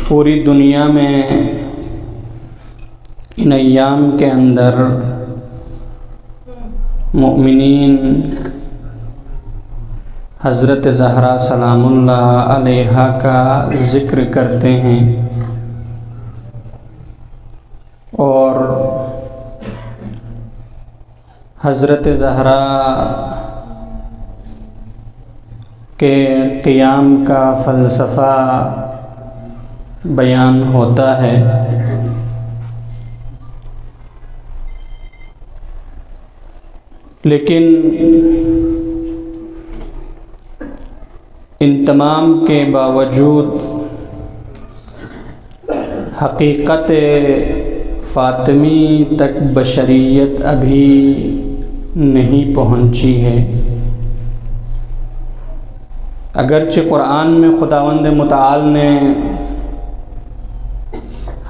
पूरी दुनिया में इन अय्याम के अंदर मुमिनीन हज़रत ज़हरा सलामुल्लाह अलैहा का ज़िक्र करते हैं और हज़रत ज़हरा के क़ियाम का फ़लसफ़ा बयान होता है। लेकिन इन तमाम के बावजूद हकीकत फ़ातिमी तक बशरियत अभी नहीं पहुंची है। अगरचे क़ुरान में खुदावंद मुताल ने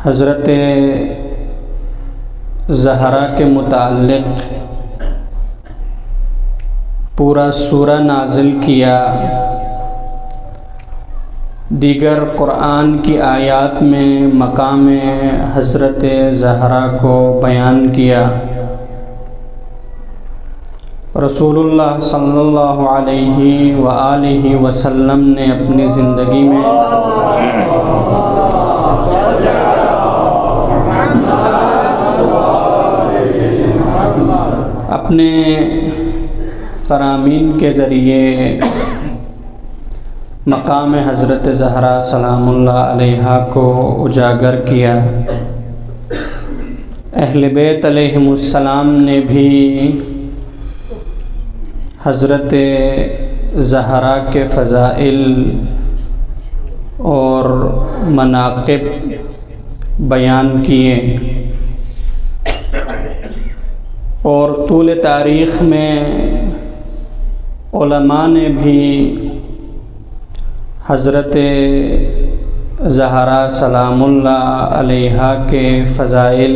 हज़रत ज़हरा के मुताल्लिक़ पूरा सूरा नाज़िल किया, दीगर क़ुरान की आयात में मकाम हज़रत ज़हरा को बयान किया। रसूलुल्लाह सल्लल्लाहु अलैहि व आलिहि वसल्लम ने अपनी ज़िंदगी में अपने फ़रामीन के ज़रिए मकाम हज़रत ज़हरा सलामुल्लाह अलैहा को उजागर किया। अहले बैत अलैहिमुस्सलाम ने भी हज़रत ज़हरा के फ़ज़ाइल और मनाक़िब बयान किए और तूल तारीख़ में उलमा ने भी हज़रत ज़हरा सलामुल्लाह अलैहा के फ़ज़ाइल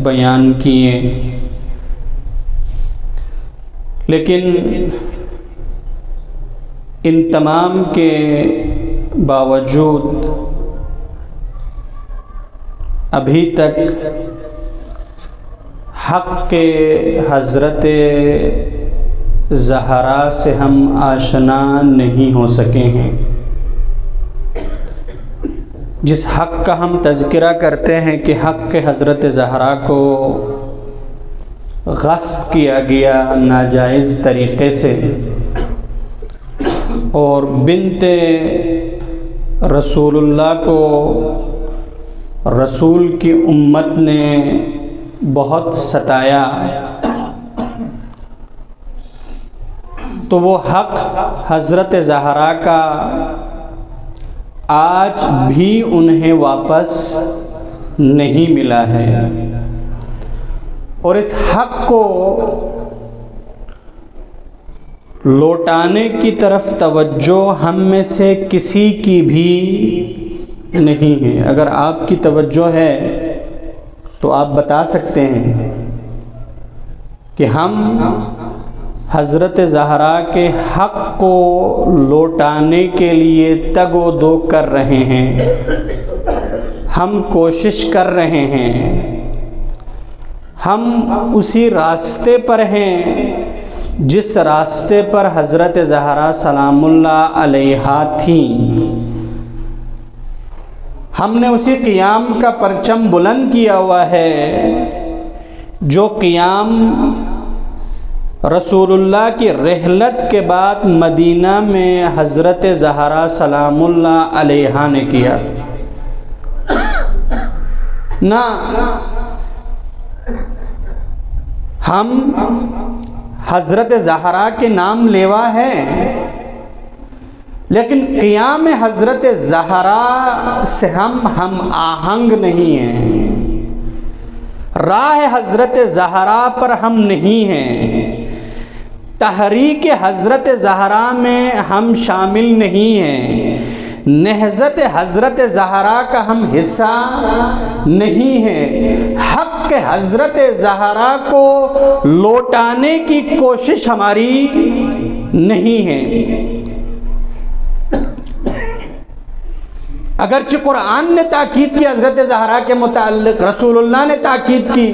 बयान किए। लेकिन इन तमाम के बावजूद अभी तक हक़ के हज़रत ज़हरा से हम आशना नहीं हो सके हैं। जिस हक़ का हम तज़किरा करते हैं कि हक़ के हज़रत ज़हरा को ग़स्ब किया गया नाजायज़ तरीक़े से और बिन्ते रसूलुल्लाह को रसूल की उम्मत ने बहुत सताया, तो वो हक़ हज़रत ज़हरा का आज भी उन्हें वापस नहीं मिला है। और इस हक़ को लौटाने की तरफ तवज्जो हम में से किसी की भी नहीं है। अगर आपकी तवज्जो है तो आप बता सकते हैं कि हम हज़रत ज़हरा के हक़ को लौटाने के लिए तगो दो कर रहे हैं, हम कोशिश कर रहे हैं, हम उसी रास्ते पर हैं जिस रास्ते पर हज़रत ज़हरा सलामुल्लाह अलैहा थी। हमने उसी क़ियाम का परचम बुलंद किया हुआ है जो क़ियाम रसूलुल्लाह की रहलत के बाद मदीना में हज़रत ज़हरा सलामुल्लाह अलैहा ने किया। ना हम हज़रत ज़हरा के नाम लेवा है, लेकिन क़ियाम हज़रत ज़हरा से हम आहंग नहीं हैं, राह हज़रत ज़हरा पर हम नहीं हैं, तहरीक हज़रत ज़हरा में हम शामिल नहीं हैं, नहज़त हज़रत ज़हरा का हम हिस्सा नहीं हैं। हक़ हज़रत ज़हरा को लौटाने की कोशिश हमारी नहीं है। अगरचे कुरान ने ताकीद की हज़रत ज़हरा के मुताल्लिक़, रसूलुल्लाह ने ताकीद की,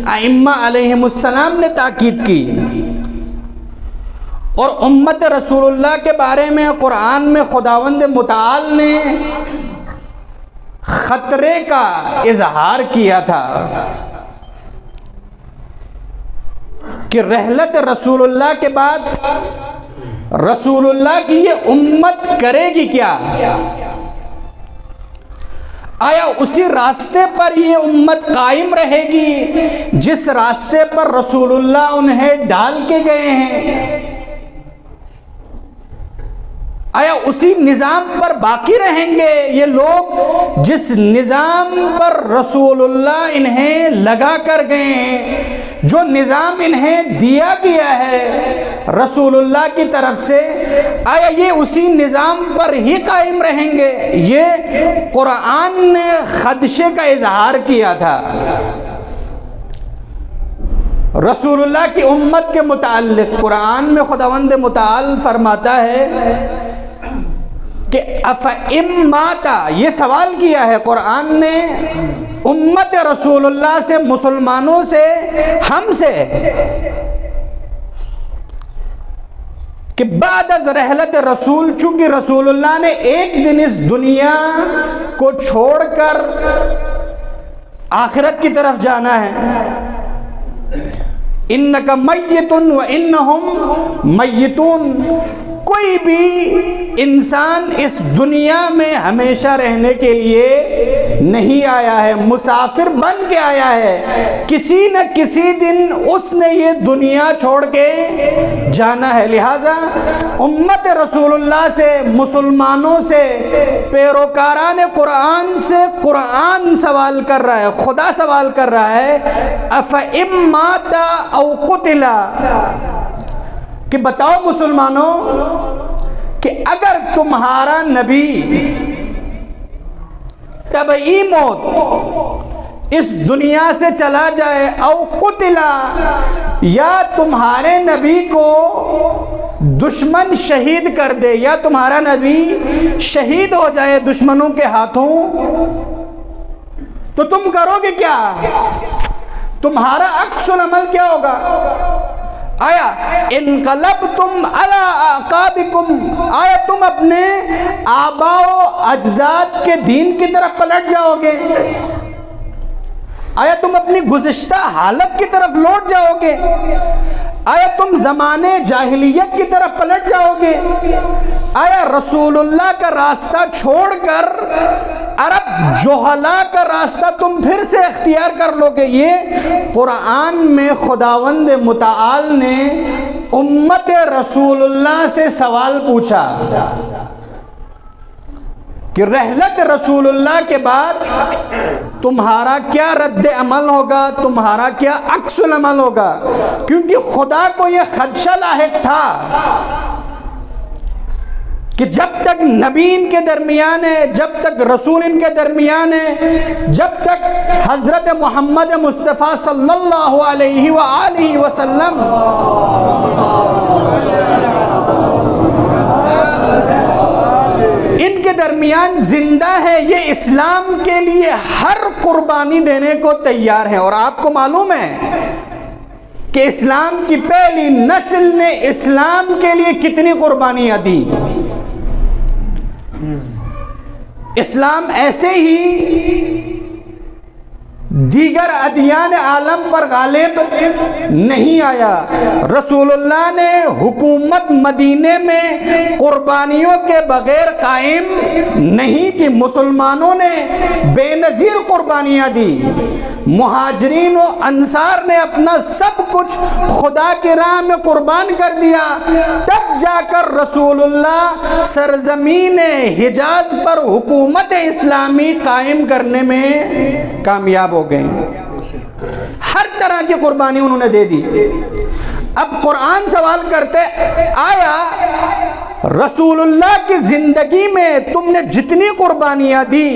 अइम्मा अलैहिमुस्सलाम ने ताकीद की, और उम्मत रसूलुल्लाह के बारे में कुरान में खुदावंद मुताल ने खतरे का इजहार किया था कि रहलत रसूलुल्लाह के बाद रसूलुल्लाह की ये उम्मत करेगी क्या। आया उसी रास्ते पर ये उम्मत कायम रहेगी जिस रास्ते पर रसूलुल्लाह उन्हें डाल के गए हैं। आया उसी निज़ाम पर बाकी रहेंगे ये लोग जिस निज़ाम पर रसूलुल्लाह इन्हें लगा कर गए हैं, जो निज़ाम इन्हें दिया गया है रसूलुल्लाह की तरफ से। आया ये उसी निज़ाम पर ही कायम रहेंगे। ये कुरान ने खदशे का इजहार किया था रसूलुल्लाह की उम्मत के मुताल्लिक़। कुरान में खुदावंद मुताल फरमाता है कि अफ़इम्माता, ये सवाल किया है कुरान ने उम्मत रसूलुल्लाह से, मुसलमानों से, हमसे, कि बाद अज़ रहलत रसूल, चूंकि रसूलुल्लाह ने एक दिन इस दुनिया को छोड़कर आखिरत की तरफ जाना है। इन्नका मय्यतुन व इन्नहुम मय्यतून, कोई भी इंसान इस दुनिया में हमेशा रहने के लिए नहीं आया है, मुसाफिर बन के आया है। किसी न किसी दिन उसने ये दुनिया छोड़ के जाना है। लिहाजा उम्मत रसूलुल्लाह से, मुसलमानों से, पैरोकारान कुरान से कुरान सवाल कर रहा है, खुदा सवाल कर रहा है अफ़इम्माता औ कुतिला, कि बताओ मुसलमानों कि अगर तुम्हारा नबी तबई मौत इस दुनिया से चला जाए, औ कुतिला, या तुम्हारे नबी को दुश्मन शहीद कर दे, या तुम्हारा नबी शहीद हो जाए दुश्मनों के हाथों, तो तुम करोगे क्या? तुम्हारा अक्सुल अमल क्या होगा? आया इनकलब तुम अला आकाबिकुम, आया तुम अपने आबाओ अजदाद के दीन की तरफ पलट जाओगे? आया तुम अपनी गुज़िश्ता हालत की तरफ लौट जाओगे? आया तुम ज़माने जाहिलियत की तरफ पलट जाओगे? आया रसूलुल्लाह का रास्ता छोड़कर अरब जोहला का रास्ता तुम फिर से इख्तियार कर लोगे? ये कुरान में खुदावंद मुताल ने उम्मत रसूलुल्लाह से सवाल पूछा कि रहलत रसूलुल्लाह के बाद तुम्हारा क्या रद्द अमल होगा, तुम्हारा क्या अक्सुल अमल होगा? क्योंकि खुदा को यह खदशा लाहिक था कि जब तक नबी इनके दरमियान है, जब तक रसूल इनके दरमियान है, जब तक हज़रत मोहम्मद मुस्तफ़ा सल्लल्लाहु अलैहि व आलिहि वसल्लम इनके दरमियान जिंदा है, ये इस्लाम के लिए हर कुर्बानी देने को तैयार है। और आपको मालूम है कि इस्लाम की पहली नस्ल ने इस्लाम के लिए कितनी कुर्बानियां दी। इस्लाम ऐसे ही दीगर अदियान आलम पर गालिब नहीं आया। रसूलुल्लाह ने हुकूमत मदीने में कुर्बानियों के बगैर कायम नहीं की। मुसलमानों ने बेनज़ीर कुर्बानियाँ दी। मुहाजिरीन और अंसार ने अपना सब कुछ खुदा की राह में कुर्बान कर दिया। तब जाकर रसूलुल्लाह सरजमीन हिजाज पर हुकूमत इस्लामी कायम करने में कामयाब हो गए। हर तरह की कुर्बानी उन्होंने दे दी। अब कुरान सवाल करते, आया रसूलुल्लाह की जिंदगी में तुमने जितनी कुर्बानियां दी,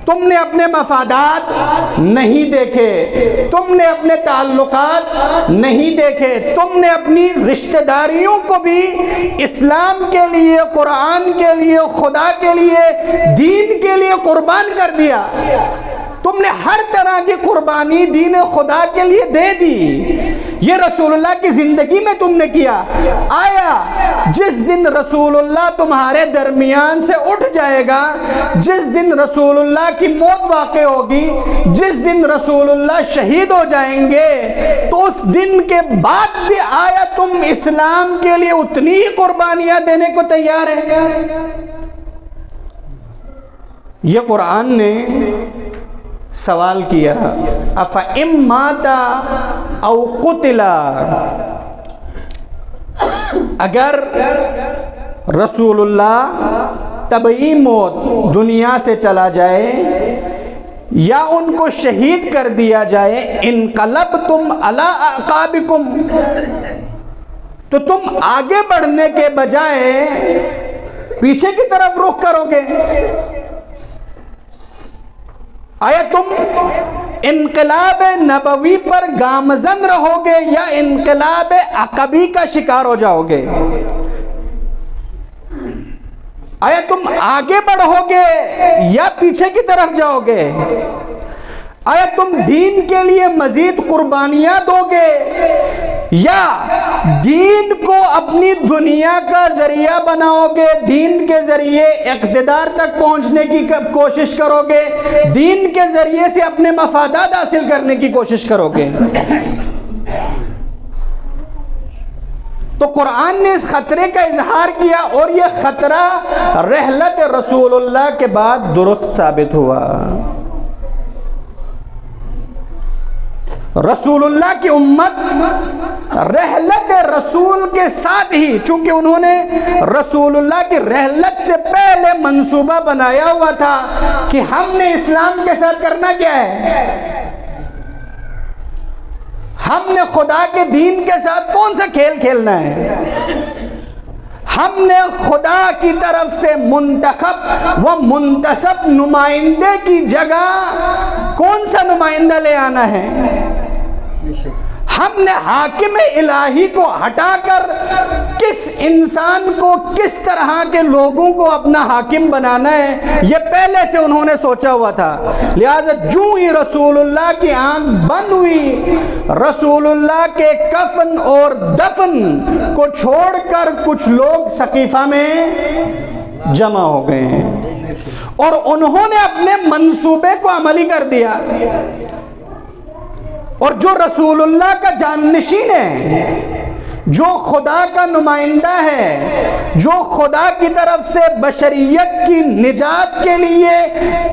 तुमने अपने मफादात नहीं देखे, तुमने अपने ताल्लुकात नहीं देखे, तुमने अपनी रिश्तेदारियों को भी इस्लाम के लिए, कुरान के लिए, खुदा के लिए, दीन के लिए कुर्बान कर दिया। तुमने हर तरह की कुर्बानी दीन खुदा के लिए दे दी। ये रसूलुल्लाह की जिंदगी में तुमने किया। आया जिस दिन रसूलुल्लाह तुम्हारे दरमियान से उठ जाएगा, जिस दिन रसूलुल्लाह की मौत वाक़ई होगी, जिस दिन रसूलुल्लाह शहीद हो जाएंगे, तो उस दिन के बाद भी आया तुम इस्लाम के लिए उतनी ही कुर्बानियां देने को तैयार हैं? ये कुरान ने सवाल किया, अफ़ा इम्माता औ कुतिला, अगर रसूलुल्लाह तबई मौत दुनिया से चला जाए या उनको शहीद कर दिया जाए, इनकलब तुम अला अक़ाबिकुम, तो तुम आगे बढ़ने के बजाय पीछे की तरफ रुख करोगे। आया तुम इनकलाब नबवी पर गामजन रहोगे या इनकलाब अकबी का शिकार हो जाओगे? आया तुम आगे बढ़ोगे या पीछे की तरफ जाओगे? आया तुम दीन के लिए मजीद कुर्बानियां दोगे या दीन को अपनी दुनिया का जरिया बनाओगे, दीन के जरिए इक़्तिदार तक पहुंचने की कोशिश करोगे, दीन के जरिए से अपने मफादात हासिल करने की कोशिश करोगे? तो कुरान ने इस खतरे का इजहार किया और यह खतरा रहलत रसूलुल्लाह के बाद दुरुस्त साबित हुआ। रसूलुल्लाह की उम्मत रहलत रसूल के साथ ही, चूंकि उन्होंने रसूलुल्लाह की रहलत से पहले मंसूबा बनाया हुआ था कि हमने इस्लाम के साथ करना क्या है, हमने खुदा के दीन के साथ कौन सा खेल खेलना है, हमने खुदा की तरफ से मुंतखब व मुंतसब नुमाइंदे की जगह कौन सा नुमाइंदा ले आना है, हमने हाकिम इलाही को हटाकर किस इंसान को, किस तरह के लोगों को अपना हाकिम बनाना है, यह पहले से उन्होंने सोचा हुआ था। लिहाजा जो ही रसूलुल्लाह की आंख बंद हुई, रसूलुल्लाह के कफन और दफन को छोड़कर कुछ लोग सकीफा में जमा हो गए और उन्होंने अपने मंसूबे को अमली कर दिया। और जो रसूलुल्लाह का जाननिशीन है, जो खुदा का नुमाइंदा है, जो खुदा की तरफ से बशरियत की निजात के लिए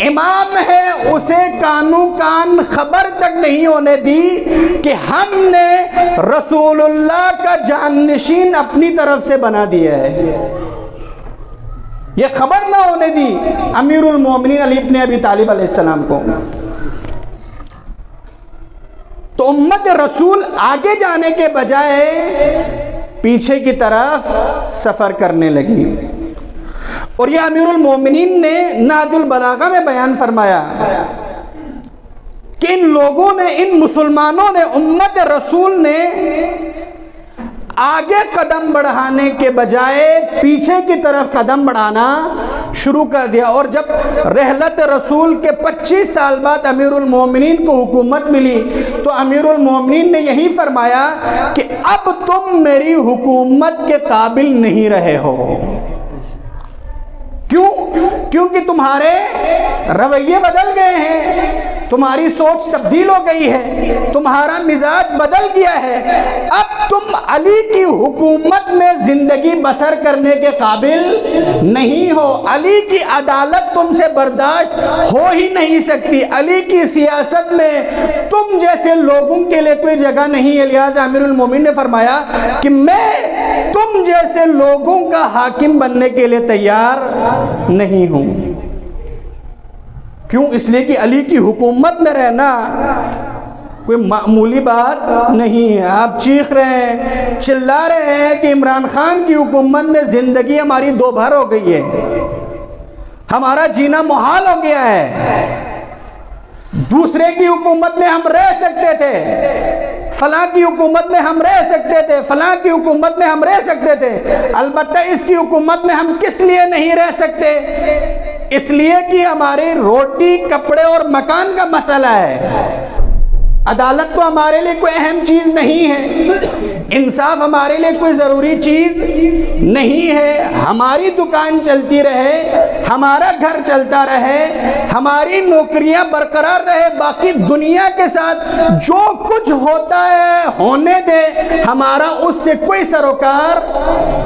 इमाम है, उसे कानू कान खबर तक नहीं होने दी कि हमने रसूलुल्लाह का जाननिशीन अपनी तरफ से बना दिया है। यह खबर ना होने दी अमीरुल मोमिनीन अली इब्न अबी तालिब अलैहिस्सलाम को। तो उम्मत रसूल आगे जाने के बजाय पीछे की तरफ सफ़र करने लगी। और यह अमीरुल मोमिनीन ने नहजुल बलागा में बयान फरमाया कि इन लोगों ने, इन मुसलमानों ने, उम्मत रसूल ने आगे कदम बढ़ाने के बजाय पीछे की तरफ कदम बढ़ाना शुरू कर दिया। और जब रहलत रसूल के 25 साल बाद अमीरुल मोमिनीन को हुकूमत मिली तो अमीरुल मोमिनीन ने यही फरमाया कि अब तुम मेरी हुकूमत के काबिल नहीं रहे हो। क्यों? क्योंकि तुम्हारे रवैये बदल गए हैं, तुम्हारी सोच तब्दील हो गई है, तुम्हारा मिजाज बदल गया है। अब तुम अली की हुकूमत में जिंदगी बसर करने के काबिल नहीं हो। अली की अदालत तुमसे बर्दाश्त हो ही नहीं सकती। अली की सियासत में तुम जैसे लोगों के लिए कोई जगह नहीं है। लिहाजा अमीरुल मोमिनीन ने फरमाया कि मैं तुम जैसे लोगों का हाकिम बनने के लिए तैयार नहीं हूं। क्यों? इसलिए कि अली की हुकूमत में रहना कोई मामूली बात नहीं है। आप चीख रहे हैं, चिल्ला रहे हैं कि इमरान खान की हुकूमत में जिंदगी हमारी दो भर हो गई है, हमारा जीना मुहाल हो गया है। दूसरे की हुकूमत में हम रह सकते थे, फलां की हुकूमत में हम रह सकते थे, फलां की हुकूमत में हम रह सकते थे, अलबत्ता इसकी हुकूमत में हम किस लिए नहीं रह सकते? इसलिए कि हमारी रोटी, कपड़े और मकान का मसला है। अदालत तो हमारे लिए कोई अहम चीज़ नहीं है, इंसाफ हमारे लिए कोई ज़रूरी चीज़ नहीं है। हमारी दुकान चलती रहे, हमारा घर चलता रहे, हमारी नौकरियां बरकरार रहे, बाकी दुनिया के साथ जो कुछ होता है होने दे, हमारा उससे कोई सरोकार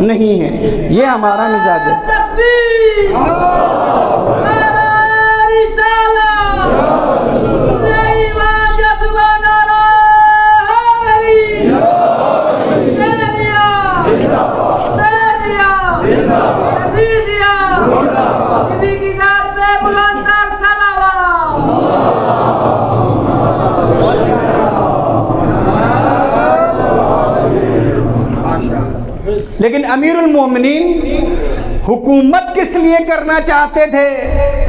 नहीं है। ये हमारा मिजाज है। लेकिन अमीरुल मोमिनीन हुकूमत किस लिए करना चाहते थे?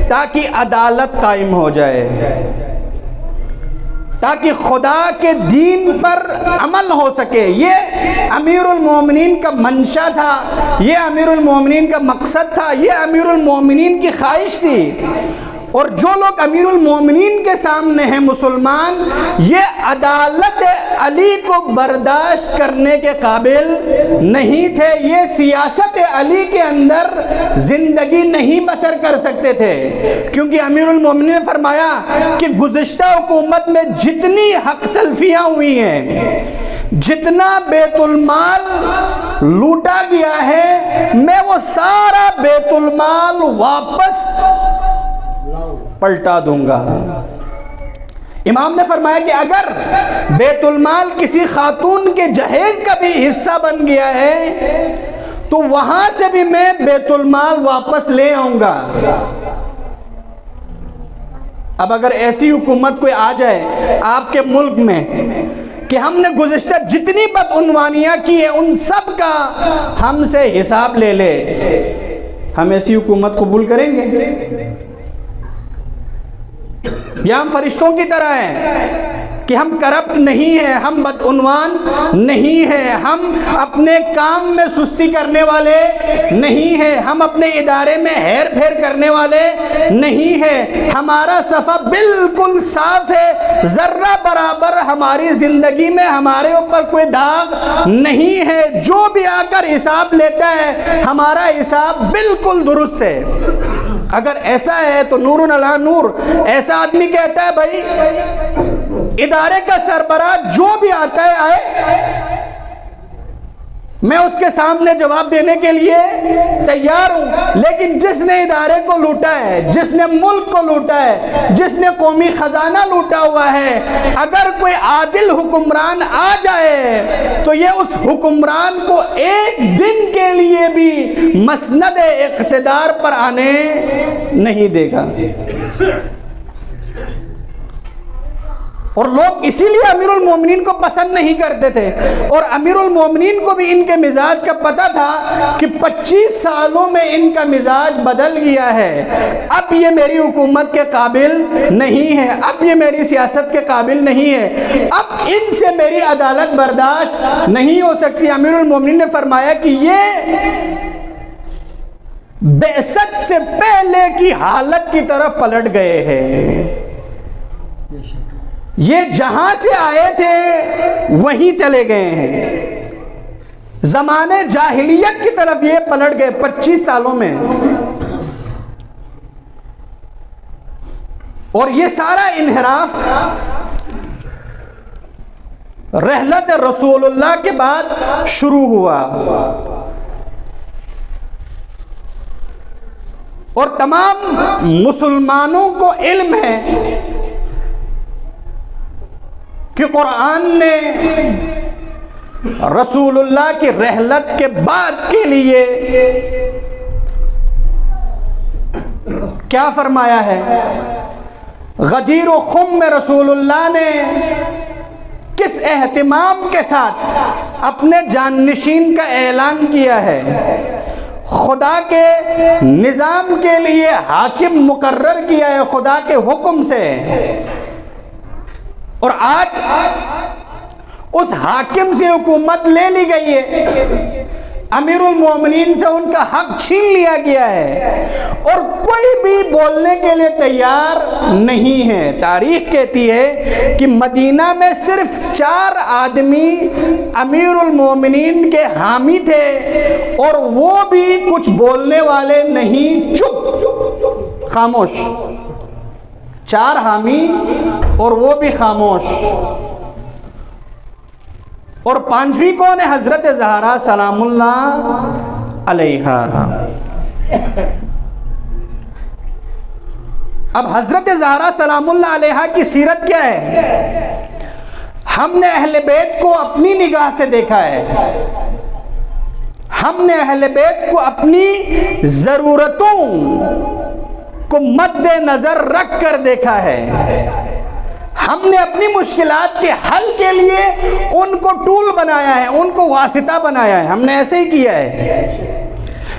ताकि अदालत कायम हो जाए, ताकि खुदा के दीन पर अमल हो सके। ये अमीरुल मोमिनीन का मंशा था, ये अमीरुल मोमिनीन का मकसद था, ये अमीरुल मोमिनीन की ख्वाहिश थी। और जो लोग अमीरुल मोमिनीन के सामने हैं मुसलमान, ये अदालत अली को बर्दाश्त करने के काबिल नहीं थे, ये सियासत अली के अंदर जिंदगी नहीं बसर कर सकते थे। क्योंकि अमीरुल मोमिनीन ने फरमाया कि गुज़िश्ता हुकूमत में जितनी हक तलफियाँ हुई हैं, जितना बेतुल माल लूटा गया है, मैं वो सारा बेतुल माल वापस पलटा दूंगा। इमाम ने फरमाया कि अगर बेतुल माल किसी खातून के जहेज का भी हिस्सा बन गया है, तो वहां से भी मैं बेतुल माल वापस ले आऊंगा। अब अगर ऐसी हुकूमत कोई आ जाए आपके मुल्क में कि हमने गुज़िश्ता जितनी बदउनवानियां की है उन सब का हमसे हिसाब ले ले, हम ऐसी हुकूमत कबूल करेंगे? या हम फरिश्तों की तरह हैं कि हम करप्ट नहीं हैं, हम बदउनवान नहीं हैं, हम अपने काम में सुस्ती करने वाले नहीं हैं, हम अपने इदारे में हेर फेर करने वाले नहीं हैं, हमारा सफ़ा बिल्कुल साफ है, ज़र्रा बराबर हमारी ज़िंदगी में हमारे ऊपर कोई दाग नहीं है। जो भी आकर हिसाब लेता है हमारा हिसाब बिल्कुल दुरुस्त है। अगर ऐसा है तो नूरुन अला नूर। ऐसा आदमी कहता है भाई इदारे का सरबराह जो भी आता है आए, मैं उसके सामने जवाब देने के लिए तैयार हूं। लेकिन जिसने इदारे को लूटा है, जिसने मुल्क को लूटा है, जिसने कौमी खजाना लूटा हुआ है, अगर कोई आदिल हुक्मरान आ जाए तो ये उस हुक्मरान को एक दिन के लिए भी मसनद इक़्तिदार पर आने नहीं देगा। और लोग इसीलिए अमीरुल मोमिनीन को पसंद नहीं करते थे। और अमीरुल मोमिनीन को भी इनके मिजाज का पता था कि 25 सालों में इनका मिजाज बदल गया है, अब ये मेरी हुकूमत के काबिल नहीं है, अब ये मेरी सियासत के काबिल नहीं है, अब इनसे मेरी अदालत बर्दाश्त नहीं हो सकती। अमीरुल मोमिनीन ने फरमाया कि ये बेअसत से पहले की हालत की तरफ पलट गए हैं। ये जहां से आए थे वहीं चले गए हैं। ज़माने जाहिलियत की तरफ ये पलट गए 25 सालों में। और ये सारा इन्हिराफ रहलत रसूलुल्लाह के बाद शुरू हुआ। और तमाम मुसलमानों को इल्म है कि कुरान ने रसूलुल्लाह की रहलत के बाद के लिए क्या फरमाया है। गदीर व खुम में रसूलुल्लाह ने किस एहतिमाम के साथ अपने जाननिशीन का ऐलान किया है। खुदा के निज़ाम के लिए हाकिम मुकर्रर किया है खुदा के हुक्म से, और आज उस हाकिम से हुकूमत ले ली गई है, अमीरुल मोमिनीन से उनका हक छीन लिया गया है और कोई भी बोलने के लिए तैयार नहीं है। तारीख कहती है कि मदीना में सिर्फ 4 आदमी अमीरुल मोमिनीन के हामी थे और वो भी कुछ बोलने वाले नहीं, चुप खामोश। 4 हामी और वो भी खामोश। और 5वीं कौन है? हजरत ज़हरा सलामुल्लाह अलैहा। अब हजरत ज़हरा सलामुल्लाह अलैहा की सीरत क्या है? हमने अहले बैत को अपनी निगाह से देखा है, हमने अहले बैत को अपनी ज़रूरतों को मद्देनजर रख कर देखा है, हमने अपनी मुश्किलात के हल के लिए उनको टूल बनाया है, उनको वासिता बनाया है, हमने ऐसे ही किया है।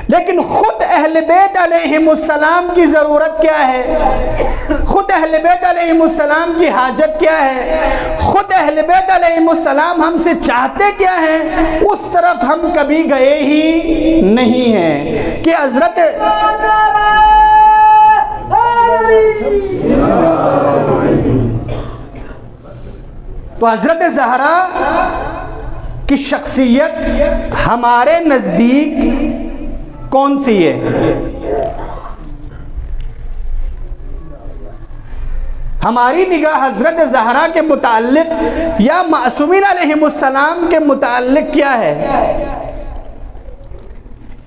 लेकिन खुद अहले बैत अलैहिमुस्सलाम की ज़रूरत क्या है, खुद अहले बैत अलैहिमुस्सलाम की हाजत क्या है, खुद अहले बैत अलैहिमुस्सलाम हमसे चाहते क्या है, उस तरफ हम कभी गए ही नहीं हैं। कि हज़रत तो हज़रत ज़हरा की शख्सियत हमारे नज़दीक कौन सी है? हमारी निगाह हज़रत ज़हरा के मुताल्लिक़ या मासूमीन अलैहिमुस्सलाम के मुताल्लिक़ क्या है?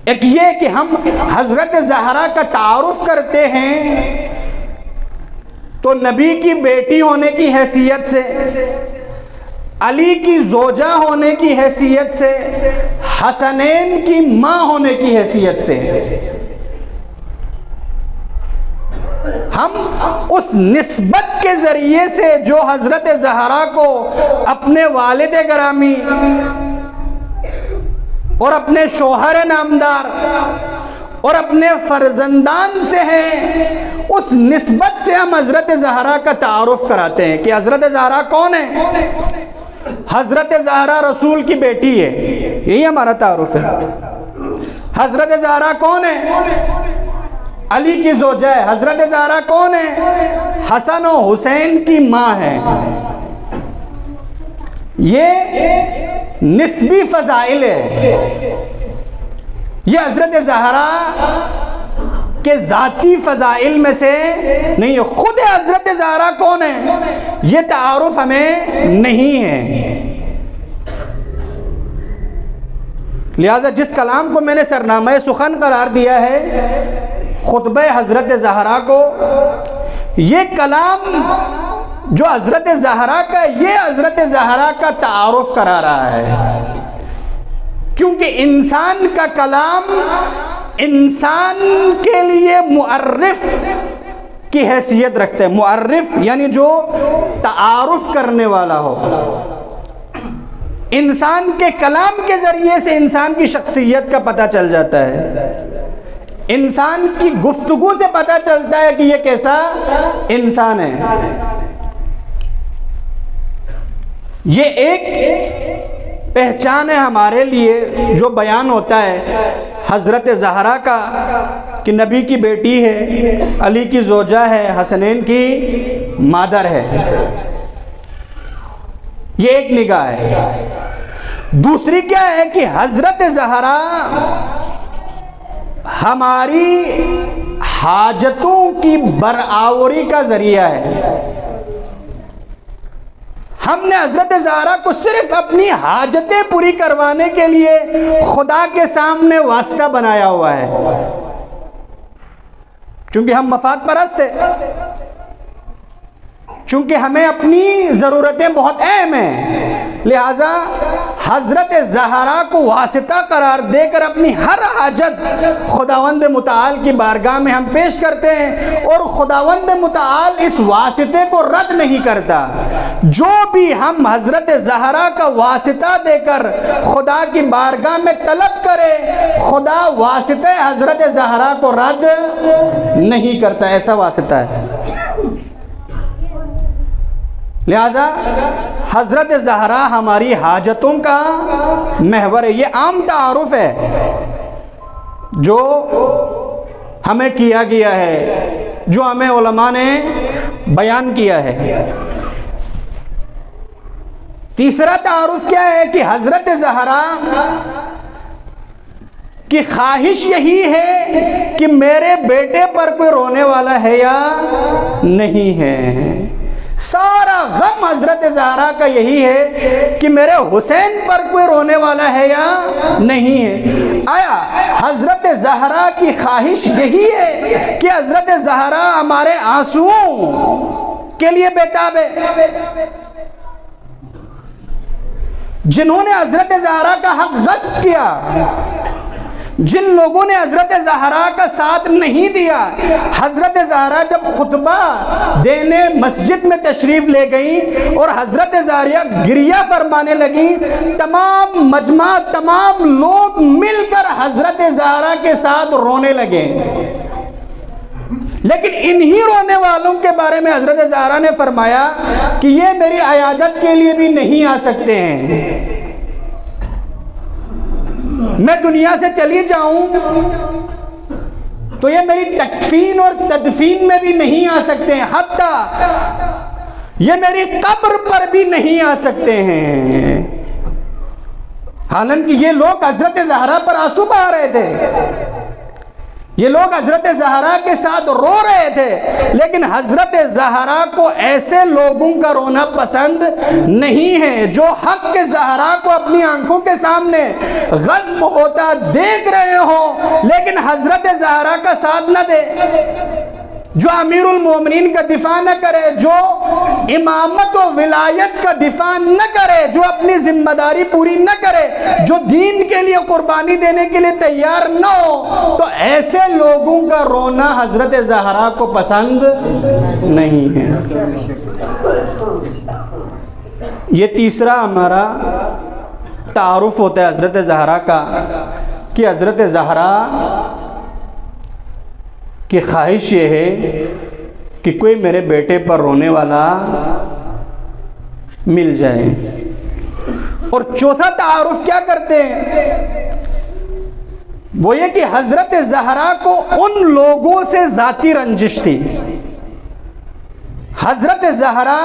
एक ये कि हम हज़रत ज़हरा का तारुफ करते हैं तो नबी की बेटी होने की हैसियत से, अली की जोजा होने की हैसियत से, हसनैन की माँ होने की हैसियत से, हम उस निस्बत के ज़रिए से जो हज़रत ज़हरा को अपने वालिद गरामी और अपने शोहर नामदार और अपने फर्जंदान से हैं, उस निस्बत से हम हज़रत ज़हरा का तारुफ कराते हैं कि हज़रत ज़हरा कौन है? हज़रत ज़हरा रसूल की बेटी है, यही हमारा तारुफ है। हज़रत ज़हरा कौन है? अली की ज़ौजा है। हज़रत ज़हरा कौन है? हसन और हुसैन की माँ है। ये निस्बी फ़ज़ाइल है, ये हज़रत ज़हरा के ज़ाती फ़ज़ाइल में से नहीं है। खुद हज़रत ज़हरा कौन है ये तारुफ हमें नहीं है। लिहाजा जिस कलाम को मैंने सरनामा सुखन करार दिया है खुतबे हज़रत ज़हरा को, ये कलाम जो हज़रत ज़हरा का, ये हज़रत ज़हरा का तारुफ करा रहा है, क्योंकि इंसान का कलाम इंसान के लिए मुअर्रिफ की हैसियत रखते हैं। मुअर्रिफ यानी जो तारुफ करने वाला हो। इंसान के कलाम के ज़रिए से इंसान की शख्सियत का पता चल जाता है, इंसान की गुफ्तगू से पता चलता है कि ये कैसा इंसान है। ये एक पहचान है हमारे लिए जो बयान होता है हज़रत ज़हरा का कि नबी की बेटी है, अली की ज़ौजा है, हसनैन की मादर है। ये एक निगाह है। दूसरी क्या है कि हज़रत ज़हरा हमारी हाजतों की बराबरी का ज़रिया है। हमने हज़रत ज़हरा को सिर्फ अपनी हाजतें पूरी करवाने के लिए खुदा के सामने वास्ता बनाया हुआ है, क्योंकि हम मफाद परस्त हैं, चूंकि हमें अपनी ज़रूरतें बहुत अहम हैं। लिहाजा हजरत ज़हरा को वासिता करार देकर अपनी हर हाजत खुदावंद मुताल की बारगाह में हम पेश करते हैं और खुदावंद मुताल इस वासिते को रद्द नहीं करता। जो भी हम हजरत ज़हरा का वासिता देकर खुदा की बारगाह में तलब करे, खुदा वासिते हजरत ज़हरा को रद्द नहीं करता। ऐसा वासिता है। लिहाजा हजरत ज़हरा हमारी हाजतों का महवर है। ये आम तारुफ है जो हमें किया गया है, जो हमें उलमा ने बयान किया है। तीसरा तारुफ क्या है कि हजरत ज़हरा की ख्वाहिश यही है कि मेरे बेटे पर कोई रोने वाला है या नहीं है। सारा गम हजरत ज़हरा का यही है कि मेरे हुसैन पर कोई रोने वाला है या नहीं है। आया हजरत ज़हरा की ख्वाहिश यही है कि हजरत ज़हरा हमारे आंसुओं के लिए बेताब है। जिन्होंने हजरत ज़हरा का हक गस्ब किया, जिन लोगों ने हजरत ज़हरा का साथ नहीं दिया, हजरत ज़हरा जब खुतबा देने मस्जिद में तशरीफ ले गई और हजरत ज़हरा गिरिया फरमाने लगी, तमाम मजमा, तमाम लोग मिलकर हजरत ज़हरा के साथ रोने लगे। लेकिन इन्हीं रोने वालों के बारे में हजरत ज़हरा ने फरमाया कि ये मेरी अयादत के लिए भी नहीं आ सकते हैं। मैं दुनिया से चली जाऊं तो ये मेरी तकफीन और तदफीन में भी नहीं आ सकते हैं, हत्ता ये मेरी कब्र पर भी नहीं आ सकते हैं। हालांकि ये लोग हजरत ज़हरा पर आंसू बहा रहे थे, ये लोग हजरत ज़हरा के साथ रो रहे थे, लेकिन हजरत ज़हरा को ऐसे लोगों का रोना पसंद नहीं है जो हक के ज़हरा को अपनी आंखों के सामने गस्ब होता देख रहे हो लेकिन हजरत ज़हरा का साथ न दे, जो अमीरुल मोमिनीन का दिफा न करे, जो इमामत और विलायत का दिफा न करे, जो अपनी जिम्मेदारी पूरी न करे, जो दीन के लिए कुर्बानी देने के लिए तैयार न हो, तो ऐसे लोगों का रोना हजरत ज़हरा को पसंद नहीं है। ये तीसरा हमारा तारुफ होता है हजरत ज़हरा का कि हजरत ज़हरा कि ख्वाहिश ये है कि कोई मेरे बेटे पर रोने वाला मिल जाए। और चौथा तारुफ क्या करते हैं, वो ये कि हजरत ज़हरा को उन लोगों से जाती रंजिश थी। हजरत ज़हरा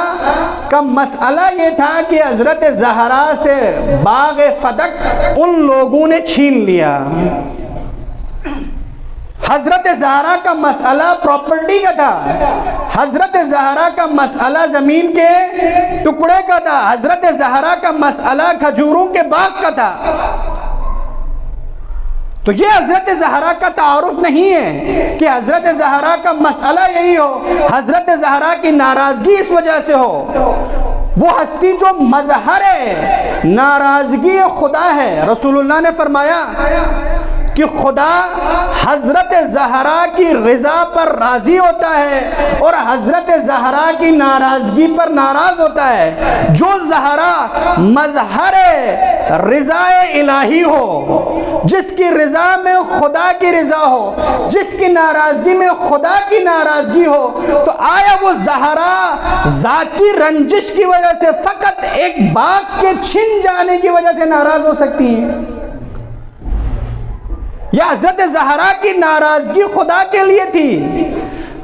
का मसला ये था कि हजरत ज़हरा से बाग फदक उन लोगों ने छीन लिया। हजरत ज़हरा का मसला प्रॉपर्टी का था, हजरत ज़हरा का मसला जमीन के टुकड़े का था, हजरत ज़हरा का मसला खजूरों के बाग का था। तो ये हजरत ज़हरा का तारुफ नहीं है कि हजरत ज़हरा का मसला यही हो, हजरत ज़हरा की नाराजगी इस वजह से हो। वो हस्ती जो मजहर है नाराजगी खुदा है। रसूलुल्लाह ने फरमाया कि खुदा हजरत ज़हरा की रिज़ा पर राज़ी होता है और हजरत ज़हरा की नाराज़गी पर नाराज़ होता है। जो ज़हरा मज़हर रिज़ाए इलाही हो, जिसकी रिज़ा में खुदा की रिज़ा हो, जिसकी नाराज़गी में खुदा की नाराज़गी हो, तो आया वो ज़हरा ज़ाती रंजिश की वजह से, फ़कत एक बाग के छिन जाने की वजह से नाराज़ हो सकती है? या हजरत ज़हरा की नाराजगी खुदा के लिए थी,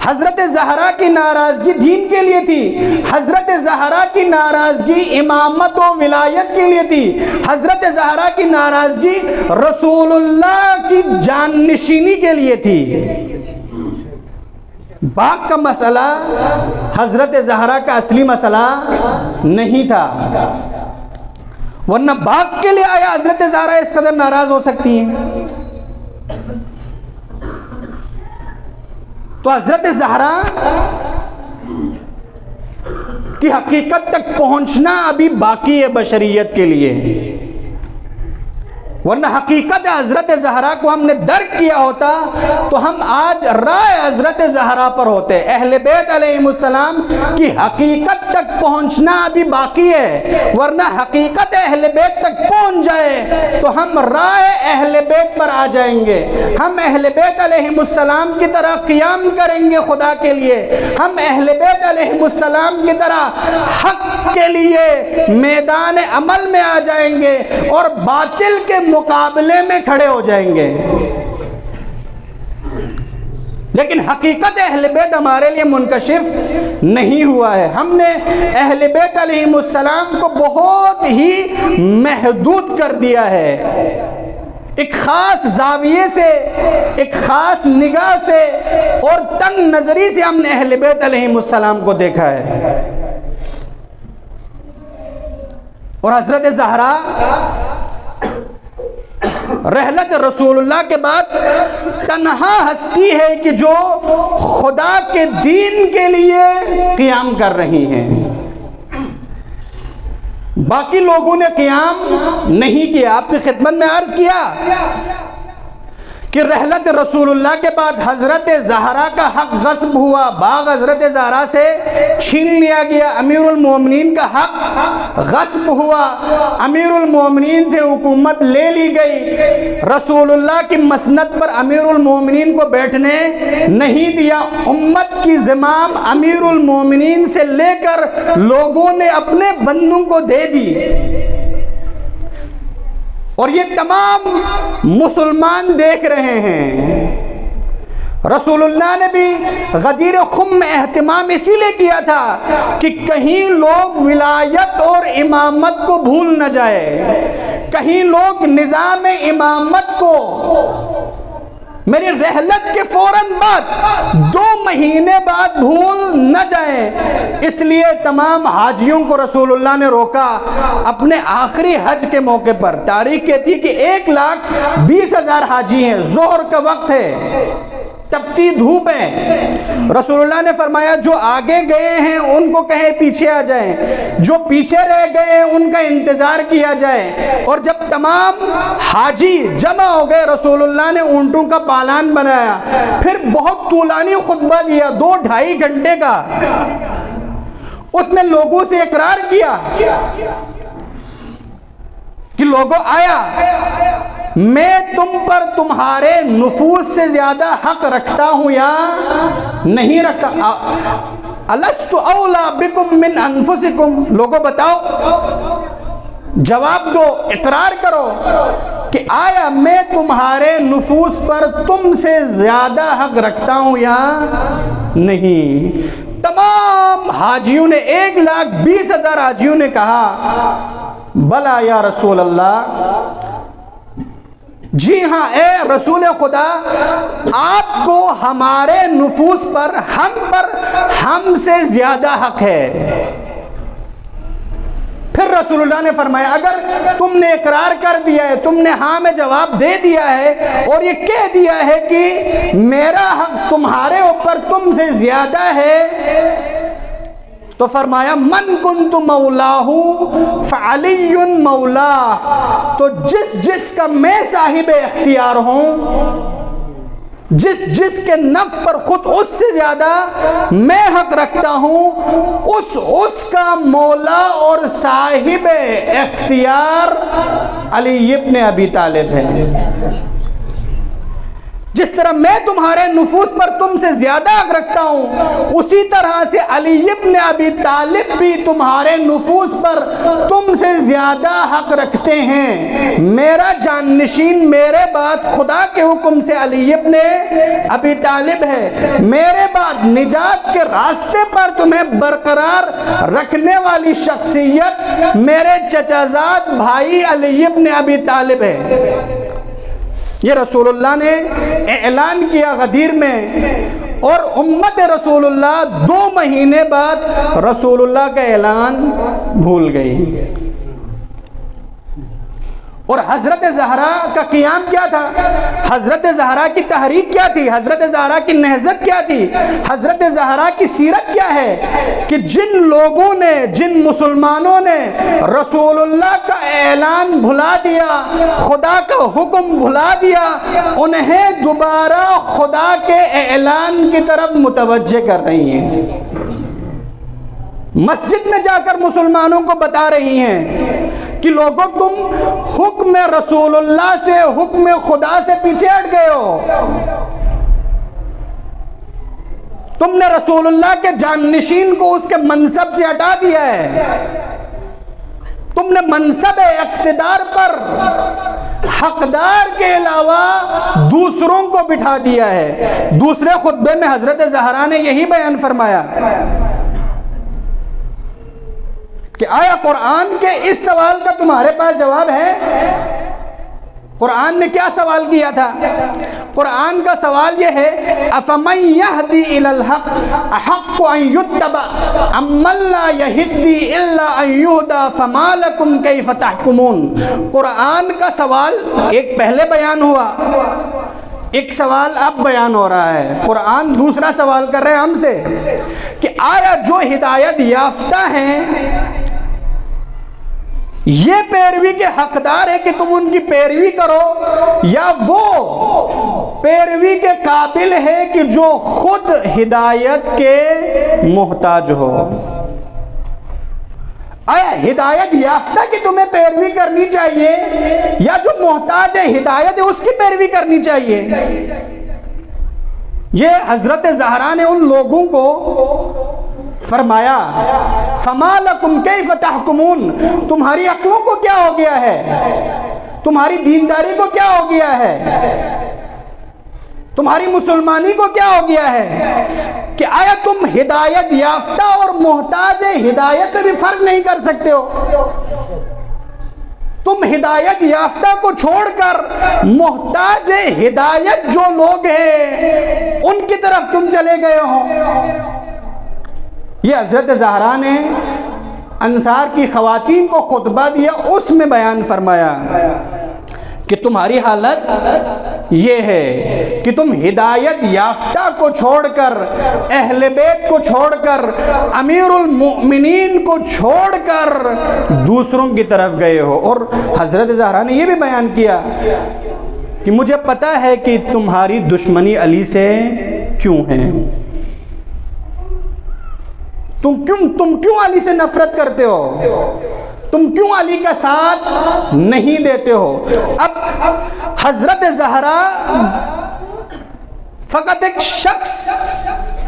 हजरत ज़हरा की नाराजगी दीन के लिए थी, हजरत ज़हरा की नाराजगी इमामत और विलायत के लिए थी, हजरत ज़हरा की नाराजगी रसूलुल्लाह की जाननिशीनी के लिए थी। बाग का मसला हजरत ज़हरा का असली मसला नहीं था, वरना बाग के लिए आया हजरत ज़हरा इस कदर नाराज हो सकती हैं। तो हजरत ज़हरा की हकीकत तक पहुंचना अभी बाकी है बशरियत के लिए। वरना हकीकत हजरत ज़हरा को हमने दर्क किया होता तो हम आज राय हजरत ज़हरा पर होते। अहले बैत अलैहिमुस्सलाम की हकीकत तक पहुंचना अभी बाकी है, वरना हकीकत अहले बैत तक पहुंच जाए तो हम राय अहले बैत पर आ जाएंगे। हम अहले बैत अलैहिमुस्सलाम की तरह क़ियाम करेंगे खुदा के लिए, हम अहले बैत अलैहिमुस्सलाम की तरह हक के लिए मैदान अमल में आ जाएंगे और बातिल के मुकाबले में खड़े हो जाएंगे। लेकिन हकीकत अहले बैत हमारे लिए मुनकशिफ नहीं हुआ है। हमने अहले बैत अलैहिमुस्सलाम को बहुत ही महदूद कर दिया है। एक खास जाविये से, एक खास निगाह से और तंग नजरी से हमने अहले बैत अलैहिमुस्सलाम को देखा है। और हजरत ज़हरा रहलत रसूलुल्लाह के बाद तन्हा हस्ती है कि जो खुदा के दीन के लिए क़ियाम कर रही हैं। बाकी लोगों ने क़ियाम नहीं किया। आपकी खिदमत में अर्ज किया कि रहलत रसूलुल्लाह के बाद हजरत ज़हरा का हक गस्ब हुआ, बाग हजरत ज़हरा से छीन लिया गया, अमीरुल मोमिनीन का हक गस्ब हुआ, अमीरुल मोमिनीन से हुकूमत ले ली गई, रसूलुल्लाह की मसनद पर अमीरुल मोमिनीन को बैठने नहीं दिया, उम्मत की ज़िमाम अमीरुल मोमिनीन से लेकर लोगों ने अपने बंदों को दे दी। और ये तमाम मुसलमान देख रहे हैं। रसूलुल्लाह ने भी गदीर खुम में एहतिमाम इसीलिए किया था कि कहीं लोग विलायत और इमामत को भूल न जाए, कहीं लोग निज़ाम इमामत को मेरी रहलत के फौरन बाद 2 महीने बाद भूल न जाए। इसलिए तमाम हाजियों को रसूलुल्लाह ने रोका। अपने आखिरी हज के मौके पर तारीख कहती कि 1,20,000 हाजी हैं, जोहर का वक्त है, तपती धूप है। रसूलुल्लाह ने फरमाया जो आगे गए हैं उनको कहे पीछे आ जाएं, जो पीछे रह गए हैं उनका इंतजार किया जाए। और जब तमाम हाजी जमा हो गए, रसूलुल्लाह ने ऊंटों का पालान बनाया, फिर बहुत तूलानी खुतबा दिया 2-2.5 घंटे का। उसने लोगों से इकरार किया कि लोगों आया, मैं तुम पर तुम्हारे नुफूस से ज्यादा हक रखता हूं या नहीं रखता। अलस्तु औला बिकुम मिन अनफुसिकुम, लोगों बताओ, जवाब दो, इकरार करो कि आया मैं तुम्हारे नुफूस पर तुमसे ज्यादा हक रखता हूं या नहीं। तमाम हाजियों ने, 1,20,000 हाजियों ने कहा भला या रसूल अल्लाह, जी हाँ ए रसूल खुदा, आपको हमारे नुफूस पर, हम पर हमसे ज्यादा हक है। फिर रसूलुल्लाह ने फरमाया अगर तुमने इकरार कर दिया है, तुमने हाँ में जवाब दे दिया है और ये कह दिया है कि मेरा हक तुम्हारे ऊपर तुमसे ज्यादा है, तो फरमाया मन कुन्तु मौलाहू फअलियुन मौला, तो जिस जिसका मैं साहिब इख्तियार हूं, जिस जिसके नफ्स पर खुद उससे ज्यादा मैं हक रखता हूं, उसका मौला और साहिब इख्तियार अली इब्न अबी तालिब है। जिस तरह मैं तुम्हारे नुफूस पर तुमसे ज्यादा हक रखता हूं, उसी तरह से अली इब्न अबी तालिब भी तुम्हारे नुफूस पर तुमसे ज्यादा हक रखते हैं। मेरा जाननिशीन मेरे बाद खुदा के हुक्म से अली इब्न अबी तालिब है, मेरे बाद निजात के रास्ते पर तुम्हें बरकरार रखने वाली शख्सियत मेरे चचाजाद भाई अली इब्न अबी तालिब है। ये रसूलुल्लाह ने ऐलान किया गदीर में, और उम्मत रसूलुल्लाह 2 महीने बाद रसूलुल्लाह का ऐलान भूल गई। और हजरत ज़हरा का क़ियाम क्या था, हजरत ज़हरा की तहरीक क्या थी, हजरत ज़हरा की नहज़त क्या थी, हजरत ज़हरा की सीरत क्या है कि जिन लोगों ने, जिन मुसलमानों ने रसूलुल्लाह का ऐलान भुला दिया, खुदा का हुक्म भुला दिया, उन्हें दोबारा खुदा के ऐलान की तरफ मुतवज्जे कर रही हैं। मस्जिद में जाकर मुसलमानों को बता रही हैं कि लोगों तुम हुक्म रसूलुल्लाह से, हुक्म खुदा से पीछे हट गए हो। तुमने रसूलुल्लाह के जाननिशीन को उसके मनसब से हटा दिया है। तुमने मनसब इख्तिदार पर हकदार के अलावा दूसरों को बिठा दिया है। दूसरे खुतबे में हजरत ज़हरा ने यही बयान फरमाया कि आया कुरान के इस सवाल का तुम्हारे पास जवाब है? कुरान ने क्या सवाल किया था? कुरान का सवाल यह है, अफमन यहदी इलल हक अहक्कु अन युत्तबा अम्मन ला यहदी इल्ला अन युहदा फमा लकुम कैफ तहकुमून। कुरान का सवाल एक पहले बयान हुआ, एक सवाल अब बयान हो रहा है। कुरान दूसरा सवाल कर रहे हैं हमसे कि आया जो हिदायत याफ्ता हैं ये पैरवी के हकदार है कि तुम उनकी पैरवी करो, या वो पैरवी के काबिल है कि जो खुद हिदायत के मोहताज हो? आया हिदायत याफ्ता की तुम्हें पैरवी करनी चाहिए, या जो मोहताज है हिदायत है उसकी पैरवी करनी चाहिए? ये हजरत ज़हरा ने उन लोगों को फरमाया, फमा लकुम कैफ तहकुमून, तुम्हारी अक्लों को क्या हो गया है, तुम्हारी दीनदारी को क्या हो गया है, तुम्हारी मुसलमानी को क्या हो गया है कि आया तुम हिदायत याफ्ता और मोहताज हिदायत में भी फर्क नहीं कर सकते हो? तुम हिदायत याफ्ता को छोड़कर मोहताज हिदायत जो लोग हैं उनकी तरफ तुम चले गए हो। ये हजरत ज़हरा ने अंसार की ख़वातीन को खुतबा दिया, उसमें बयान फरमाया कि तुम्हारी हालत ये है कि तुम हिदायत याफ्ता को छोड़कर, अहले बैत को छोड़कर, अमीरुल मोमिनीन को छोड़कर दूसरों की तरफ गए हो। और हजरत ज़हरा ने यह भी बयान किया कि मुझे पता है कि तुम्हारी दुश्मनी अली से क्यों है, तुम क्यों अली से नफरत करते हो, तुम क्यों अली का साथ नहीं देते हो। अब हजरत ज़हरा फकत एक शख्स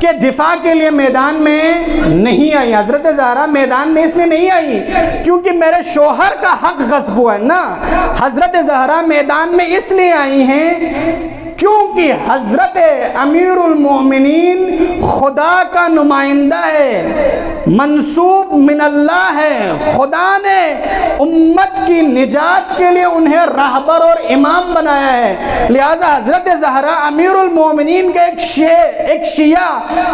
के दिफा के लिए मैदान में नहीं आई। हजरत ज़हरा मैदान में इसलिए नहीं आई क्योंकि मेरे शोहर का हक गस्ब हुआ है ना। हजरत ज़हरा मैदान में इसलिए आई हैं क्योंकि हजरत अमीरुल मोमिनीन खुदा का नुमाइंदा है, मंसूब मिनल्लाह है। खुदा ने उम्मत की निजात के लिए उन्हें रहबर और इमाम बनाया है। लिहाजा हजरत ज़हरा अमीरुल मोमिनीन के एक शिया,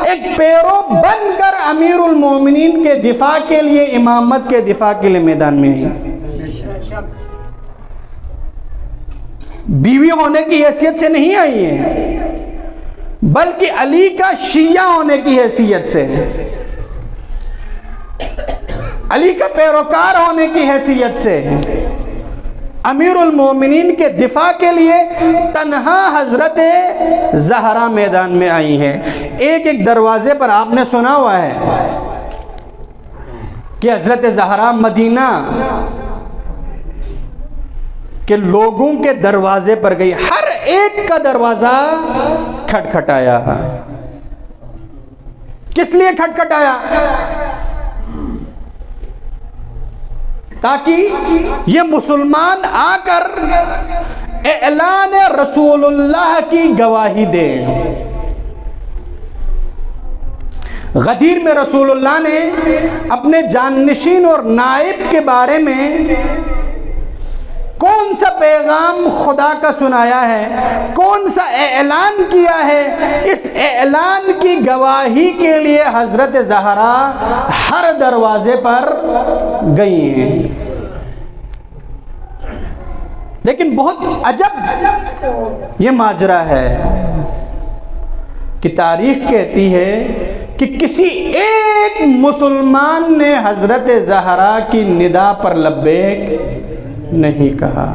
एक पैरो बनकर अमीरुल मोमिनीन के दिफा के लिए, इमामत के दिफा के लिए मैदान में आई। बीवी होने की हैसियत से नहीं आई है, बल्कि अली का शिया होने की हैसियत से, अली का पैरोकार होने की हैसियत से अमीरुल मोमिनीन के दिफा के लिए तन्हा हजरत ज़हरा मैदान में आई है। एक एक दरवाजे पर आपने सुना हुआ है कि हजरत ज़हरा मदीना के लोगों के दरवाजे पर गई, हर एक का दरवाजा खटखटाया। किस लिए खटखटाया? ताकि ये मुसलमान आकर ऐलान रसूलुल्लाह की गवाही दे। गदीर में रसूलुल्लाह ने अपने जाननिशीन और नाइब के बारे में कौन सा पैगाम खुदा का सुनाया है, कौन सा ऐलान किया है, इस ऐलान की गवाही के लिए हजरत ज़हरा हर दरवाजे पर गई हैं। लेकिन बहुत अजब ये माजरा है कि तारीख कहती है कि किसी एक मुसलमान ने हजरत ज़हरा की निदा पर लब्बैक नहीं कहा।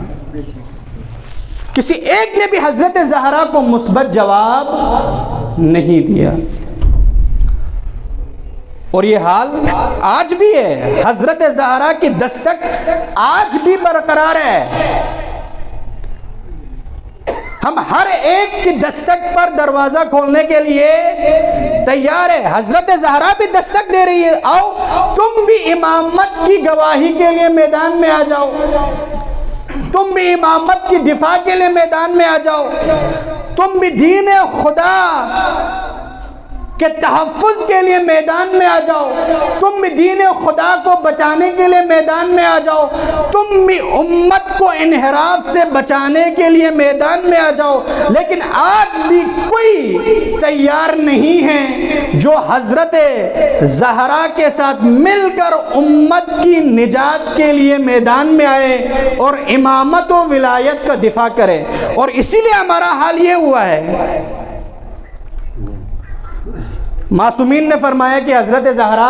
किसी एक ने भी हजरत ज़हरा को मुस्बत जवाब नहीं दिया। और ये हाल आज भी है। हजरत ज़हरा की दस्तक आज भी बरकरार है। हम हर एक की दस्तक पर दरवाजा खोलने के लिए तैयार है। हजरत ज़हरा भी दस्तक दे रही है, आओ तुम भी इमामत की गवाही के लिए मैदान में आ जाओ, तुम भी इमामत की दिफा के लिए मैदान में आ जाओ, तुम भी दीन खुदा के तहफ़्फ़ुज़ के लिए मैदान में आ जाओ, तुम भी दीन खुदा को बचाने के लिए मैदान में आ जाओ, तुम भी उम्मत को इन्हिराफ से बचाने के लिए मैदान में आ जाओ। लेकिन आज भी कोई तैयार नहीं है जो हजरत ज़हरा के साथ मिलकर उम्मत की निजात के लिए मैदान में आए और इमामत व विलायत का दिफा करे। और इसीलिए हमारा हाल ये हुआ है। मासूमीन ने फरमाया कि हज़रत ज़हरा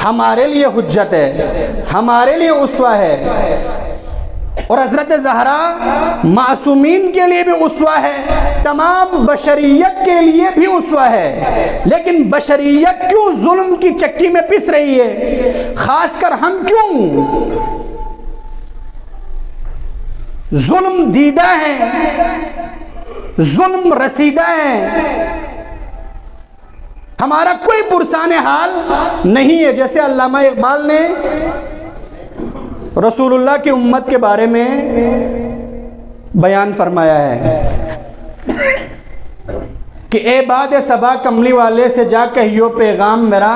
हमारे लिए हुज्जत है, हमारे लिए उस्वा है। और हज़रत ज़हरा मासूमीन के लिए भी उस्वा है, तमाम बशरियत के लिए भी उस्वा है। लेकिन बशरियत क्यों जुल्म की चक्की में पिस रही है? खासकर हम क्यों जुल्म दीदा है, जुल्म रसीदा है, हमारा कोई पुरसाने हाल नहीं है। जैसे अल्लामा इकबाल ने रसूलुल्लाह की उम्मत के बारे में बयान फरमाया है कि ए बाद सबा कमली वाले से जा कहियो पैगाम मेरा,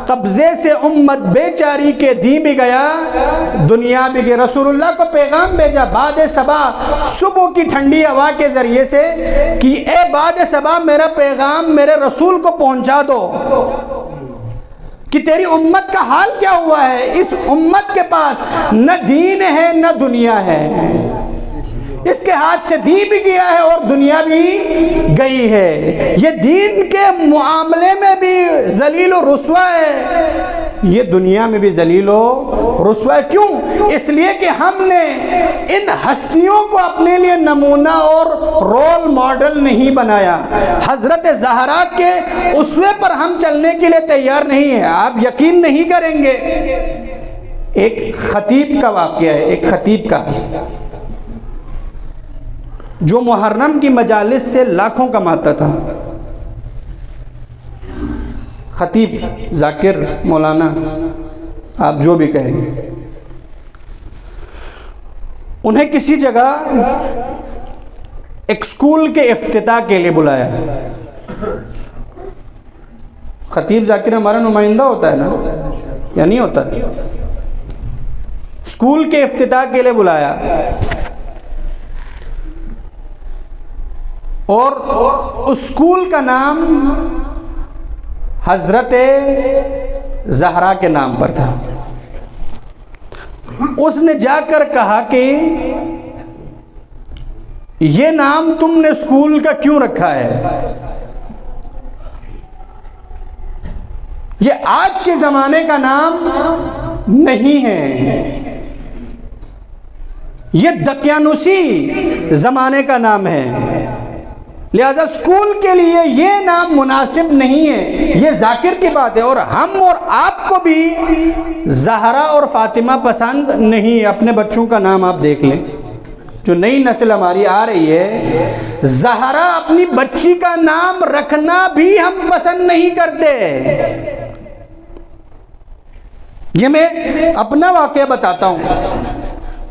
कब्जे से उम्मत बेचारी के दी भी गया, दुनिया भी गई। रसूलुल्लाह को पैगाम भेजा बाद सबा, सुबह की ठंडी हवा के ज़रिए से कि ए बाद सबा मेरा पैगाम मेरे रसूल को पहुंचा दो कि तेरी उम्मत का हाल क्या हुआ है। इस उम्मत के पास न दीन है न दुनिया है, इसके हाथ से दीन भी गया है और दुनिया भी गई है। ये दीन के मुआमले में भी जलील और रुस्वा है, ये दुनिया में भी जलील और रुस्वा है। क्यों? इसलिए कि हमने इन हस्तियों को अपने लिए नमूना और रोल मॉडल नहीं बनाया। हजरत ज़हरा के उसवे पर हम चलने के लिए तैयार नहीं है। आप यकीन नहीं करेंगे, एक खतीब का वाक़या है, एक खतीब का जो मुहर्रम की मजालिस से लाखों कमाता था। खतीब, जाकिर, मौलाना, आप जो भी कहेंगे। उन्हें किसी जगह एक स्कूल के इफ्तिताह के लिए बुलाया। खतीब जाकिर हमारा नुमाइंदा होता है ना, या नहीं होता? स्कूल के इफ्तिताह के लिए बुलाया और उस स्कूल का नाम हजरत ज़हरा के नाम पर था। उसने जाकर कहा कि ये नाम तुमने स्कूल का क्यों रखा है? ये आज के ज़माने का नाम नहीं है, ये दकियानुसी ज़माने का नाम है। लिहाजा स्कूल के लिए ये नाम मुनासिब नहीं है। ये जाकिर की बात है। और हम और आपको भी ज़हरा और फातिमा पसंद नहीं है। अपने बच्चों का नाम आप देख लें, जो नई नस्ल हमारी आ रही है, ज़हरा अपनी बच्ची का नाम रखना भी हम पसंद नहीं करते। ये मैं अपना वाक़या बताता हूँ।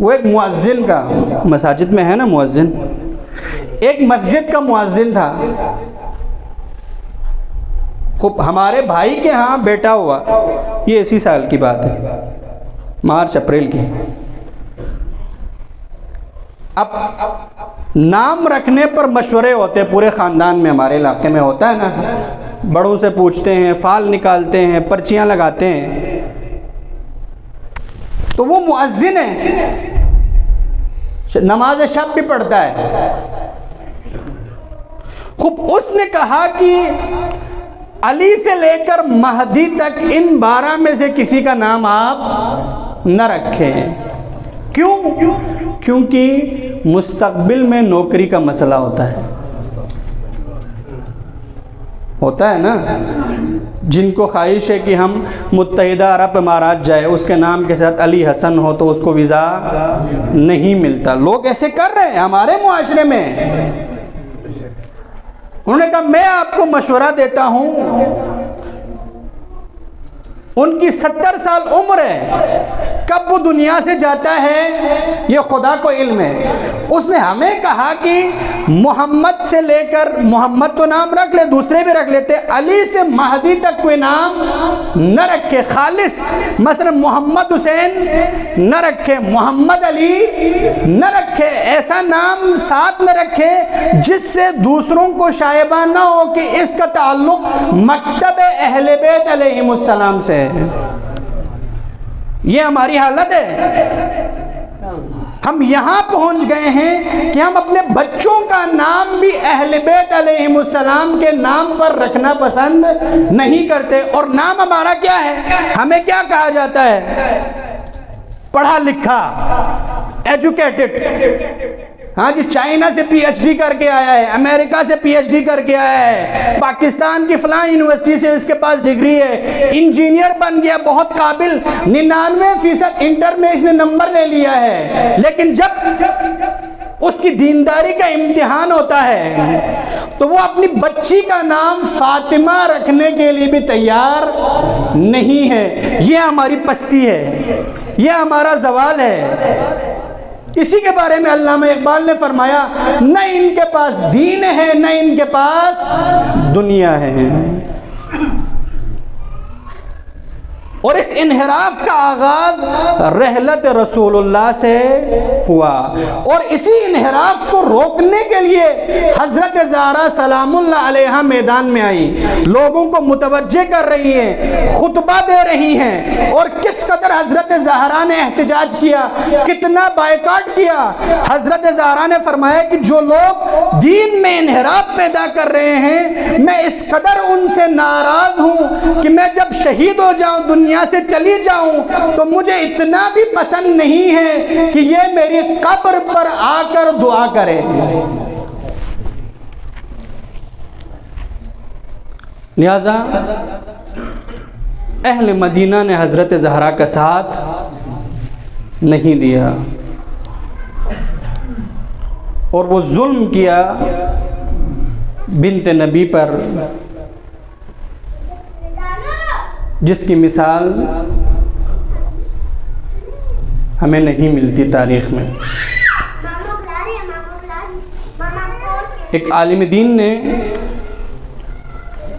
वो एक मुअज्जिन का, मसाजिद में है ना मुअज्जिन, एक मस्जिद का मुअज्जिन था। खूब हमारे भाई के यहाँ बेटा हुआ, ये इसी साल की बात है, मार्च अप्रैल की। अब नाम रखने पर मशवरे होते हैं पूरे ख़ानदान में, हमारे इलाके में होता है ना, बड़ों से पूछते हैं, फाल निकालते हैं, पर्चियाँ लगाते हैं। तो वो मुअज्जिन है, नमाज शब भी पढ़ता है। खूब उसने कहा कि अली से लेकर महदी तक इन 12 में से किसी का नाम आप न रखें। क्यों? क्योंकि मुस्तकबिल में नौकरी का मसला होता है ना। जिनको ख्वाहिश है कि हम मुत्तहिदा अरब अमारात जाए, उसके नाम के साथ अली हसन हो तो उसको वीज़ा नहीं मिलता। लोग ऐसे कर रहे हैं हमारे मुआशरे में। उन्होंने कहा मैं आपको मशवरा देता हूं, उनकी 70 साल उम्र है, कब वो दुनिया से जाता है ये खुदा को इल्म है। उसने हमें कहा कि मोहम्मद से लेकर, मोहम्मद तो नाम रख ले, दूसरे भी रख लेते, अली से महदी तक कोई नाम न रखे, खालिस मसलन मोहम्मद हुसैन न रखे, मोहम्मद अली न रखे। ऐसा नाम साथ में रखे जिससे दूसरों को शायबा ना हो कि इसका ताल्लुक मकतब अहले बैत अलैहिमुस्सलाम से। ये हमारी हालत है। हम यहां पहुंच गए हैं कि हम अपने बच्चों का नाम भी अहले बैत अलैहिमुस्सलाम के नाम पर रखना पसंद नहीं करते। और नाम हमारा क्या है? हमें क्या कहा जाता है? पढ़ा लिखा, एजुकेटेड। हाँ जी, चाइना से पीएचडी करके आया है, अमेरिका से पीएचडी करके आया है, पाकिस्तान की फलां यूनिवर्सिटी से इसके पास डिग्री है, इंजीनियर बन गया, बहुत काबिल, 99% इंटर में इसने नंबर ले लिया है। लेकिन जब उसकी दीनदारी का इम्तिहान होता है तो वो अपनी बच्ची का नाम फातिमा रखने के लिए भी तैयार नहीं है। ये हमारी पस्ती है, ये हमारा जवाल है। इसी के बारे में अल्लामा इकबाल ने फरमाया, न इनके पास दीन है न इनके पास दुनिया है। और इस इन्हिराफ का आगाज रहलत रसूलुल्लाह से हुआ और इसी इन्हिराफ को रोकने के लिए हजरत ज़हरा सलामुल्लाह अलैहा मैदान में आई, लोगों को मुतवज्जे कर रही हैं, खुतबा दे रही हैं। और किस कदर हजरत ज़हरा ने एहतजाज किया, कितना बायकाट किया। हजरत ज़हरा ने फरमाया कि जो लोग दीन में इन्हिराफ पैदा कर रहे हैं, मैं इस कदर उनसे नाराज हूँ कि मैं जब शहीद हो जाऊँ, दुनिया से चली जाऊं, तो मुझे इतना भी पसंद नहीं है कि ये मेरी कब्र पर आकर दुआ करे। लिहाजा अहले मदीना ने हजरत ज़हरा का साथ नहीं दिया और वो जुल्म किया बिन्त नबी पर, जिसकी मिसाल हमें नहीं मिलती तारीख़ में। एक आलिम दीन ने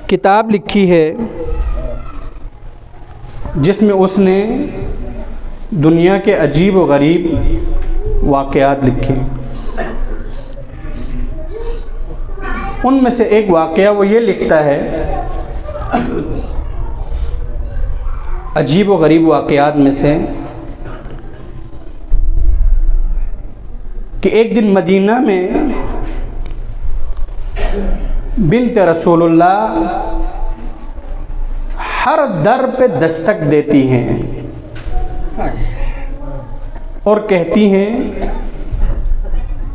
किताब लिखी है जिसमें उसने दुनिया के अजीब व गरीब वाक़यात लिखे। उनमें से एक वाक़या वो ये लिखता है, अजीब व गरीब वाक़यात में से, कि एक दिन मदीना में बिन्त रसूलुल्लाह हर दर पे दस्तक देती हैं और कहती हैं,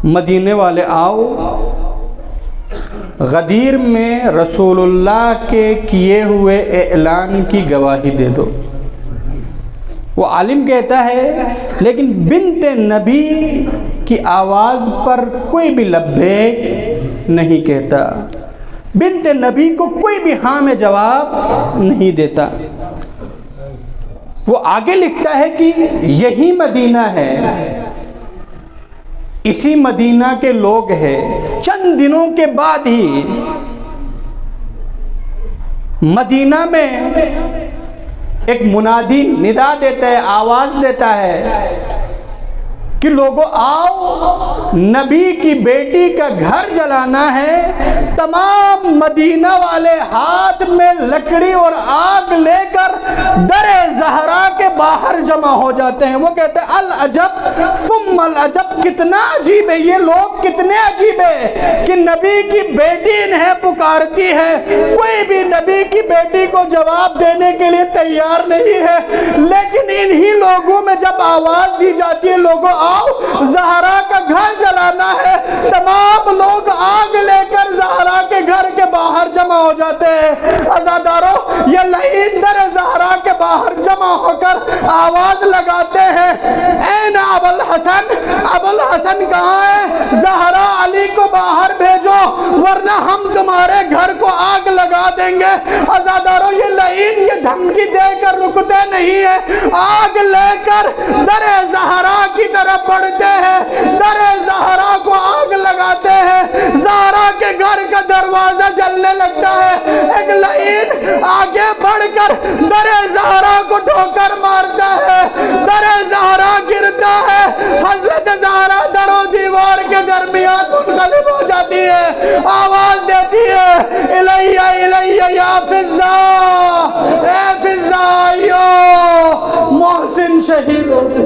मदीने वाले आओ, गदीर में रसूलुल्लाह के किए हुए ऐलान की गवाही दे दो। वो आलिम कहता है, लेकिन बिन्त नबी की आवाज़ पर कोई भी लब्बैक नहीं कहता, बिन्त नबी को कोई भी हाँ में जवाब नहीं देता। वो आगे लिखता है कि यही मदीना है, इसी मदीना के लोग हैं। चंद दिनों के बाद ही मदीना में एक मुनादी निदा देता है, आवाज़ देता है कि लोगों आओ, नबी की बेटी का घर जलाना है। तमाम मदीना वाले हाथ में लकड़ी और आग लेकर दरे ज़हरा के बाहर जमा हो जाते हैं। वो कहते हैं अल अजब सुम्मल अजब, कितना अजीब है, ये लोग कितने अजीब है कि नबी की बेटी इन्हें पुकारती है, कोई भी नबी की बेटी को जवाब देने के लिए तैयार नहीं है, लेकिन इन्हीं लोगों में जब आवाज दी जाती है लोगों आओ ज़हरा का घर जलाना है, तमाम लोग आग लेकर ज़हरा के घर के बाहर जमा हो जाते हैं। अज़ादारों, ये लईन दर ज़हरा के बाहर जमा होकर आवाज लगाते हैं, ऐन अबुल हसन, अबुल हसन कहाँ है? ज़हरा अली को बाहर भेजो वरना हम तुम्हारे घर को आग लगा देंगे। अज़ादारों, ये लईन ये धमकी देकर रुकते नहीं है, आग लेकर दरे ज़हरा की तरफ बढ़ते हैं, दरे ज़हरा को आग लगाते हैं, ज़हरा के घर का दरवाजा जलने लगता है। एक लईन आगे बढ़कर दरे ज़हरा को ठोकर मारता है, दरे ज़हरा गिरता है, हजरत ज़हरा दरो दीवार के दरमियान मुनक़लिब हो जाती है, आवाज देती है इलैया इलैया या फिज़्ज़ा, ए फिज़्ज़ाइयो मोहसिन शहीद हो गए।